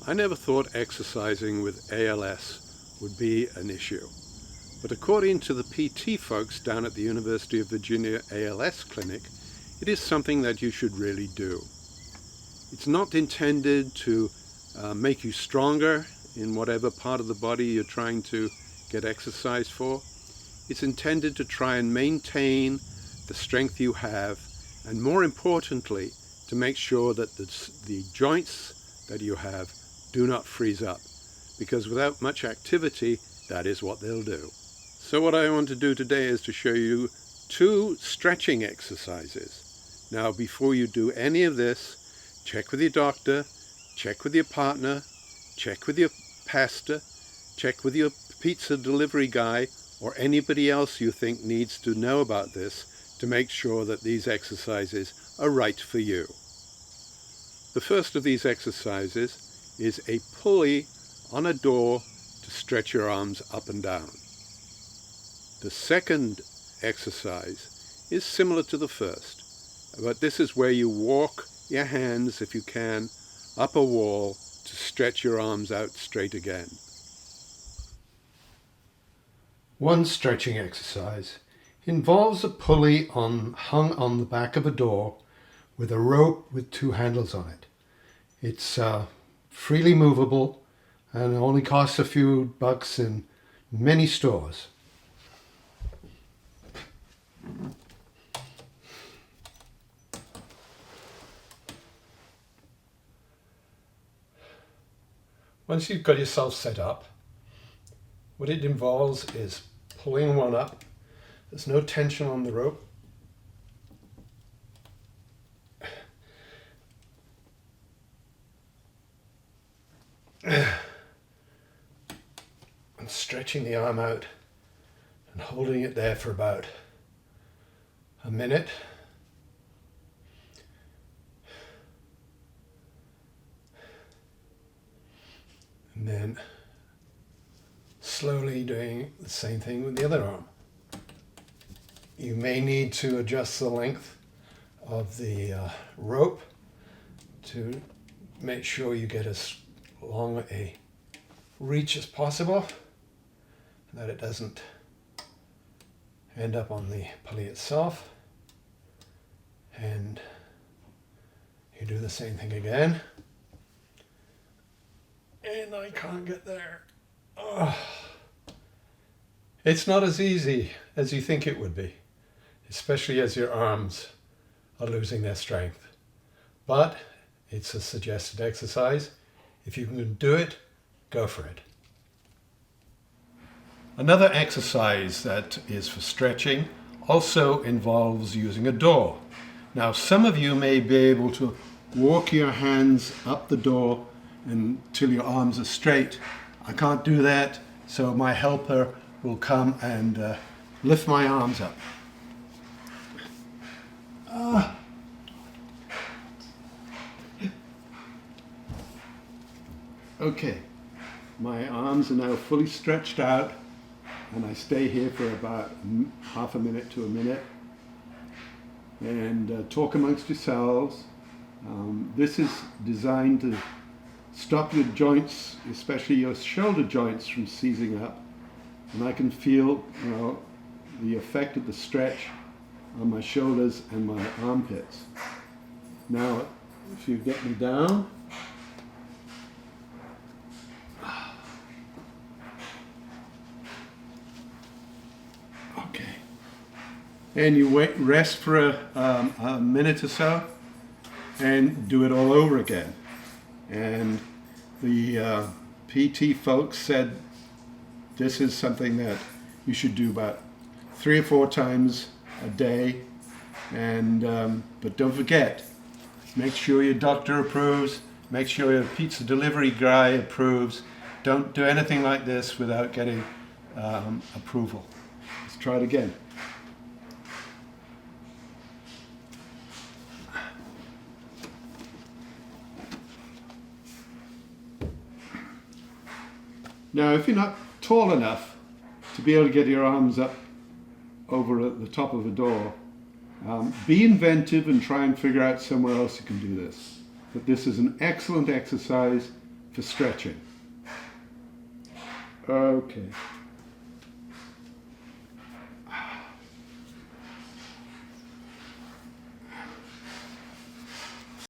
I never thought exercising with ALS would be an issue, but according to the PT folks down at the University of Virginia ALS Clinic, it is something that you should really do. It's not intended to make you stronger in whatever part of the body you're trying to get exercise for. It's intended to try and maintain the strength you have, and more importantly, to make sure that the joints that you have do not freeze up, because without much activity, that is what they'll do. So what I want to do today is to show you 2 stretching exercises. Now, before you do any of this, check with your doctor, check with your partner, check with your pastor, check with your pizza delivery guy, or anybody else you think needs to know about this to make sure that these exercises are right for you. The first of these exercises is a pulley on a door to stretch your arms up and down. The second exercise is similar to the first, but this is where you walk your hands, if you can, up a wall to stretch your arms out straight again. One stretching exercise involves a pulley hung on the back of a door with a rope with 2 handles on it. It's freely movable and only costs a few bucks in many stores. Once you've got yourself set up, what it involves is pulling one up. There's no tension on the rope. And stretching the arm out and holding it there for about a minute. And then slowly doing the same thing with the other arm. You may need to adjust the length of the rope to make sure you get as long a reach as possible, that it doesn't end up on the pulley itself. And you do the same thing again. And I can't get there. Oh. It's not as easy as you think it would be, especially as your arms are losing their strength. But it's a suggested exercise. If you can do it, go for it. Another exercise that is for stretching also involves using a door. Now, some of you may be able to walk your hands up the door until your arms are straight. I can't do that, so my helper will come and lift my arms up. Okay, my arms are now fully stretched out, and I stay here for about half a minute to a minute and talk amongst yourselves. This is designed to stop your joints, especially your shoulder joints, from seizing up, and I can feel, the effect of the stretch on my shoulders and my armpits. Now, if you get me down, okay, and you rest for a minute or so, and do it all over again. And the PT folks said this is something that you should do about 3 or 4 times a day. And but don't forget, make sure your doctor approves, make sure your pizza delivery guy approves. Don't do anything like this without getting approval. Let's try it again. Now, if you're not tall enough to be able to get your arms up over at the top of a door, be inventive and try and figure out somewhere else you can do this. But this is an excellent exercise for stretching. Okay.